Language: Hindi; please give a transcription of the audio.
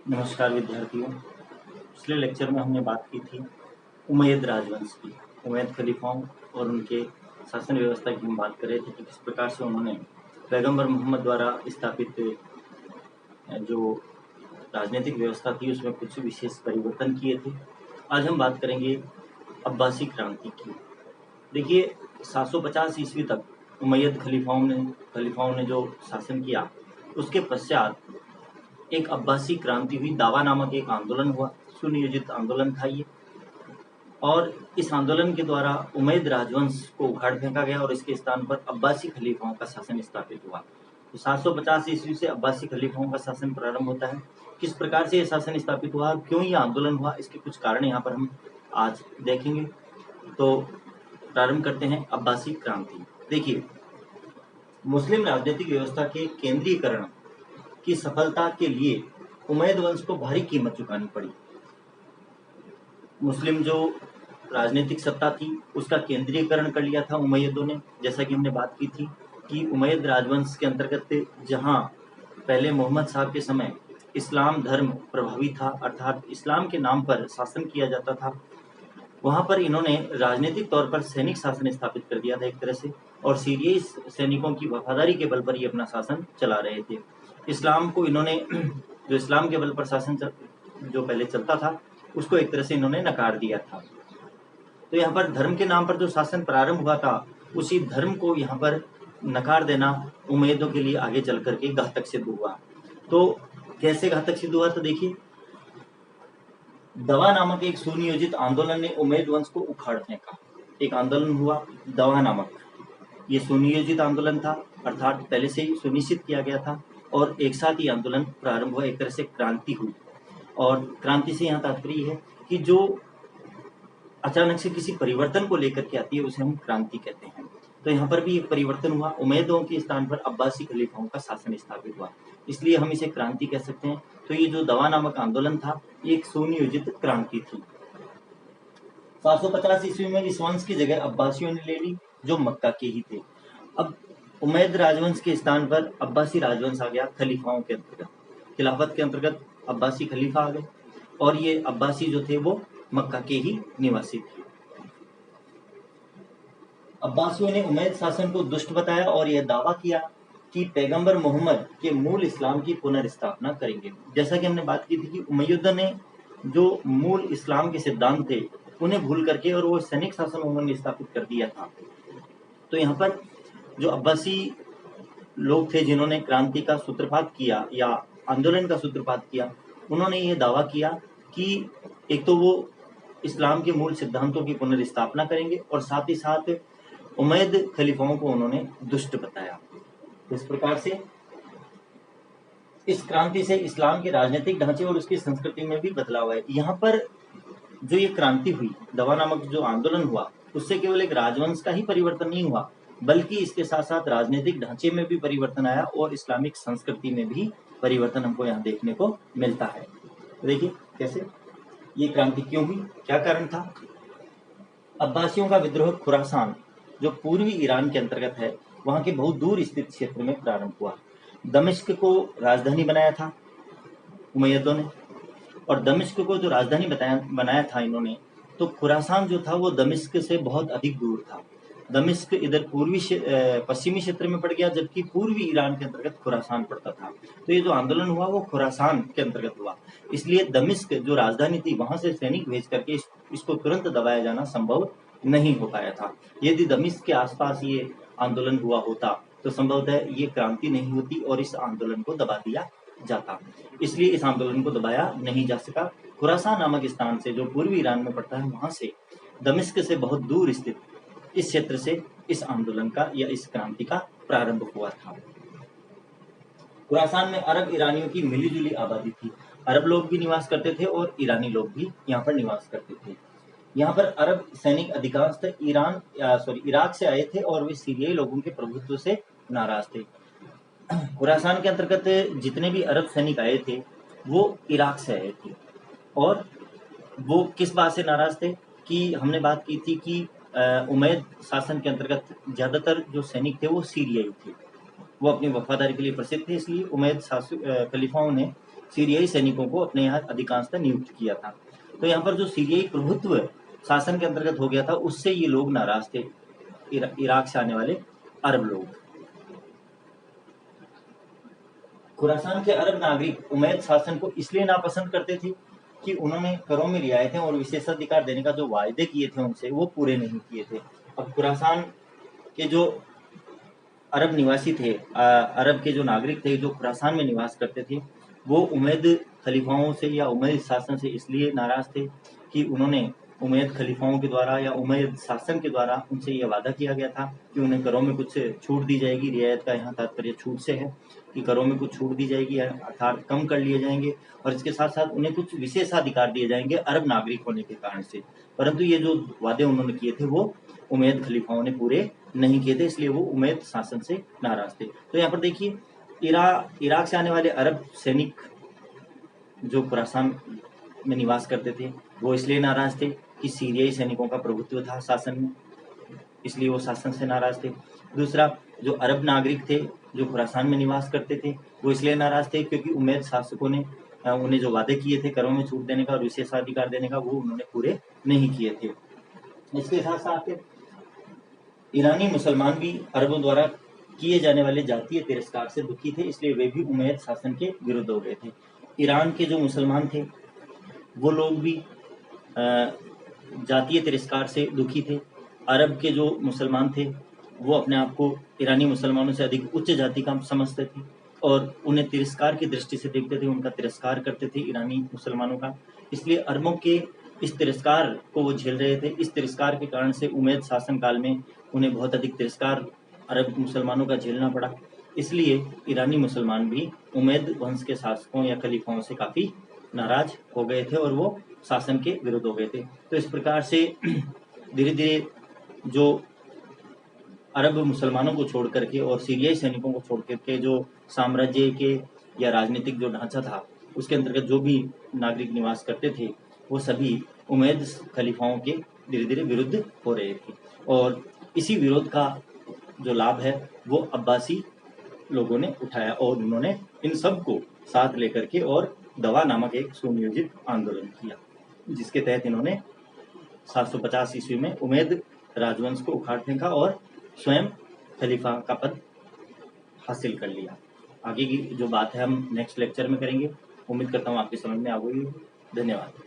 नमस्कार विद्यार्थियों। पिछले लेक्चर में हमने बात की थी उमैयद राजवंश की। उमैयद खलीफाओं और उनके शासन व्यवस्था की हम बात कर रहे थे कि किस प्रकार से उन्होंने पैगंबर मोहम्मद द्वारा स्थापित जो राजनीतिक व्यवस्था थी उसमें कुछ विशेष परिवर्तन किए थे। आज हम बात करेंगे अब्बासी क्रांति की। देखिए 750 ईस्वी तक उमैयद खलीफाओं ने जो शासन किया, उसके पश्चात एक अब्बासी क्रांति हुई। दावा नामक एक आंदोलन हुआ, सुनियोजित आंदोलन था ये, और इस आंदोलन के द्वारा उमैयद राजवंश को उखाड़ फेंका गया और इसके स्थान पर अब्बासी खलीफाओं का शासन स्थापित हुआ। तो 750 ईस्वी से अब्बासी खलीफाओं का शासन प्रारंभ होता है। किस प्रकार से यह शासन स्थापित हुआ, क्यों यह आंदोलन हुआ, इसके कुछ कारण यहाँ पर हम आज देखेंगे। तो प्रारंभ करते हैं अब्बासी क्रांति। देखिए, मुस्लिम राजनीतिक व्यवस्था के केंद्रीकरण की सफलता के लिए उमैयद वंश को भारी कीमत चुकानी पड़ी। मुस्लिम जो राजनीतिक सत्ता थी उसका केंद्रीकरण कर लिया था उमैयदों ने। जैसा कि हमने बात की थी कि उमैयद राजवंश के अंतर्गत जहां पहले मोहम्मद साहब के समय इस्लाम धर्म प्रभावी था, अर्थात इस्लाम के नाम पर शासन किया जाता था, वहां पर इन्होंने राजनीतिक तौर पर सैनिक शासन स्थापित कर दिया था एक तरह से, और सीरियाई सैनिकों की वफादारी के बल पर ये अपना शासन चला रहे थे। इस्लाम को इन्होंने जो इस्लाम के बल पर शासन जो पहले चलता था उसको एक तरह से इन्होंने नकार दिया था। तो यहाँ पर धर्म के नाम पर जो शासन प्रारंभ हुआ था, उसी धर्म को यहाँ पर नकार देना उमैयदों के लिए आगे चल करके घातक सिद्ध हुआ। तो कैसे घातक सिद्ध हुआ, तो देखिए, दवा नामक एक सुनियोजित आंदोलन ने उमैयद वंश को उखाड़ फेंका। एक आंदोलन हुआ दवा नामक, ये सुनियोजित आंदोलन था, अर्थात पहले से ही सुनिश्चित किया गया था, और एक साथ ही आंदोलन प्रारंभ हुआ, एक तरह से क्रांति हुई। और क्रांति से यहाँ तात्पर्य है कि जो अचानक से किसी परिवर्तन को लेकर के आती है उसे हम क्रांति कहते हैं। तो यहाँ पर भी एक परिवर्तन हुआ, उमैयदों के स्थान पर अब्बासी खलीफाओं का शासन स्थापित हुआ, इसलिए हम इसे क्रांति कह सकते हैं। तो ये जो दवा नामक आंदोलन था, ये एक सुनियोजित क्रांति थी। 750 ईस्वी में इस वंश की जगह अब्बासियों ने ले ली, जो मक्का के ही थे। अब उमैयद राजवंश के स्थान पर अब्बासी राजवंश आ गया खलीफाओं के अंतर्गत, खिलाफत के अंतर्गत अब्बासी खलीफा आ गए, और ये अब्बासी जो थे वो मक्का के ही निवासी थे। अब्बासियों ने उमैयद शासन को दुष्ट बताया और यह दावा किया कि पैगंबर मोहम्मद के मूल इस्लाम की पुनर्स्थापना करेंगे। जैसा कि हमने बात की थी कि उमैयदों ने जो मूल इस्लाम के सिद्धांत थे उन्हें भूल करके और वो सैनिक शासन उन्होंने स्थापित कर दिया था। तो यहाँ पर जो अब्बासी लोग थे जिन्होंने क्रांति का सूत्रपात किया या आंदोलन का सूत्रपात किया, उन्होंने ये दावा किया कि एक तो वो इस्लाम के मूल सिद्धांतों की पुनर्स्थापना करेंगे और साथ ही साथ उमैयद खलीफाओं को उन्होंने दुष्ट बताया। इस प्रकार से इस क्रांति से इस्लाम के राजनीतिक ढांचे और उसकी संस्कृति में भी बदलाव है। यहाँ पर जो ये क्रांति हुई, दवा नामक जो आंदोलन हुआ, उससे केवल एक राजवंश का ही परिवर्तन नहीं हुआ, बल्कि इसके साथ साथ राजनीतिक ढांचे में भी परिवर्तन आया और इस्लामिक संस्कृति में भी परिवर्तन हमको यहाँ देखने को मिलता है। तो देखिए कैसे ये क्रांति क्यों हुई, क्या कारण था। अब्बासियों का विद्रोह खुरासान, जो पूर्वी ईरान के अंतर्गत है, वहां के बहुत दूर स्थित क्षेत्र में प्रारंभ हुआ। दमिश्क को राजधानी बनाया था उमैयदों ने, और दमिश्क को जो राजधानी बनाया था इन्होंने, तो खुरासान जो था वो दमिश्क से बहुत अधिक दूर था। दमिश्क इधर पश्चिमी क्षेत्र में पड़ गया, जबकि पूर्वी ईरान के अंतर्गत खुरासान पड़ता था। तो ये जो आंदोलन हुआ वो खुरासान के अंतर्गत हुआ, इसलिए दमिश्क जो राजधानी थी वहां से सैनिक भेज करके इसको तुरंत दबाया जाना संभव नहीं हो पाया था। यदि दमिश्क के आसपास ये आंदोलन हुआ होता तो संभवतः ये क्रांति नहीं होती और इस आंदोलन को दबा दिया जाता, इसलिए इस आंदोलन को दबाया नहीं जा सका। खुरासान नामक स्थान से जो पूर्वी ईरान में पड़ता है, वहां से दमिश्क से बहुत दूर स्थित इस क्षेत्र से इस आंदोलन का या इस क्रांति का प्रारंभ हुआ था। खुरासान में अरब ईरानियों की मिलीजुली आबादी थी, अरब लोग भी निवास करते थे और ईरानी लोग भी यहाँ पर निवास करते थे। यहाँ पर अरब सैनिक अधिकांशतः इराक से आए थे और वे सीरियाई लोगों के प्रभुत्व से नाराज थे। खुरासान के अंतर्गत जितने भी अरब सैनिक आए थे वो इराक से आए थे, और वो किस बात से नाराज थे कि हमने बात की थी कि उमैयद शासन के अंतर्गत ज्यादातर जो सैनिक थे वो सीरियाई थे, वो अपनी वफादारी के लिए प्रसिद्ध थे, इसलिए उमैयद खलीफाओं ने सीरियाई सैनिकों को अपने यहाँ अधिकांशतः नियुक्त किया था। तो यहाँ पर जो सीरियाई प्रभुत्व शासन के अंतर्गत हो गया था, उससे ये लोग नाराज थे, इराक से आने वाले अरब लोग। खुरासान के अरब नागरिक उमैयद शासन को इसलिए नापसंद करते थे कि उन्होंने करों में रियायतें और विशेषाधिकार देने का जो वायदे किए थे उनसे, वो पूरे नहीं किए थे। अब खुरासान के जो अरब निवासी थे, अरब के जो नागरिक थे जो खुरासान में निवास करते थे, वो उमैयद खलीफाओं से या उमैयद शासन से इसलिए नाराज थे कि उन्होंने उमैयद खलीफाओं के द्वारा या उमैयद शासन के द्वारा उनसे यह वादा किया गया था कि उन्हें करों में कुछ छूट दी जाएगी। रियायत का यहाँ तात्पर्य छूट से है कि करों में कुछ छूट दी जाएगी, अर्थात कम कर लिए जाएंगे, और इसके साथ साथ उन्हें कुछ विशेषाधिकार दिए जाएंगे अरब नागरिक होने के कारण से। परंतु ये जो वादे उन्होंने किए थे वो उमैयद खलीफाओं ने पूरे नहीं किए थे, इसलिए वो उमैयद शासन से नाराज थे। तो यहाँ पर देखिए, इराक से आने वाले अरब सैनिक जो खुरासान में निवास करते थे, वो इसलिए नाराज थे कि सीरियाई सैनिकों का प्रभुत्व था शासन में, इसलिए वो शासन से नाराज थे। दूसरा, जो अरब नागरिक थे जो खुरासान में निवास करते थे, वो इसलिए नाराज थे क्योंकि उमैयद शासकों ने उन्हें जो वादे किए थे करों में छूट देने का और विशेषाधिकार देने का, वो उन्होंने पूरे नहीं किए थे। इसके साथ साथ ईरानी मुसलमान भी अरबों द्वारा किए जाने वाले जातीय तिरस्कार से दुखी थे, इसलिए वे भी उमैयद शासन के विरुद्ध हो गए थे। ईरान के जो मुसलमान थे वो लोग भी जातीय तिरस्कार से दुखी थे। अरब के जो मुसलमान थे वो अपने आप को ईरानी मुसलमानों से अधिक उच्च जाति का समझते थे और उन्हें तिरस्कार की दृष्टि से देखते थे, उनका तिरस्कार करते थे ईरानी मुसलमानों का। इसलिए अरबों के इस तिरस्कार को वो झेल रहे थे। इस तिरस्कार के कारण से उमैयद शासन काल में उन्हें बहुत अधिक तिरस्कार अरब मुसलमानों का झेलना पड़ा। इसलिए ईरानी मुसलमान भी उमैयद वंश के शासकों या खलीफाओं से काफ़ी नाराज हो गए थे और वो शासन के विरुद्ध हो गए थे। तो इस प्रकार से धीरे धीरे जो अरब मुसलमानों को छोड़ करके और सीरियाई सैनिकों को छोड़ करके जो साम्राज्य के या राजनीतिक जो ढांचा था उसके अंतर्गत जो भी नागरिक निवास करते थे, वो सभी उमैयद खलीफाओं के धीरे धीरे विरुद्ध हो रहे थे। और इसी विरोध का जो लाभ है वो अब्बासी लोगों ने उठाया और उन्होंने इन सब को साथ लेकर के और दवा नामक एक सुनियोजित आंदोलन किया, जिसके तहत इन्होंने 750 ईस्वी में उमैयद राजवंश को उखाड़ फेंका और स्वयं खलीफा का पद हासिल कर लिया। आगे की जो बात है हम नेक्स्ट लेक्चर में करेंगे। उम्मीद करता हूँ आपकी समझ में आ गई। धन्यवाद।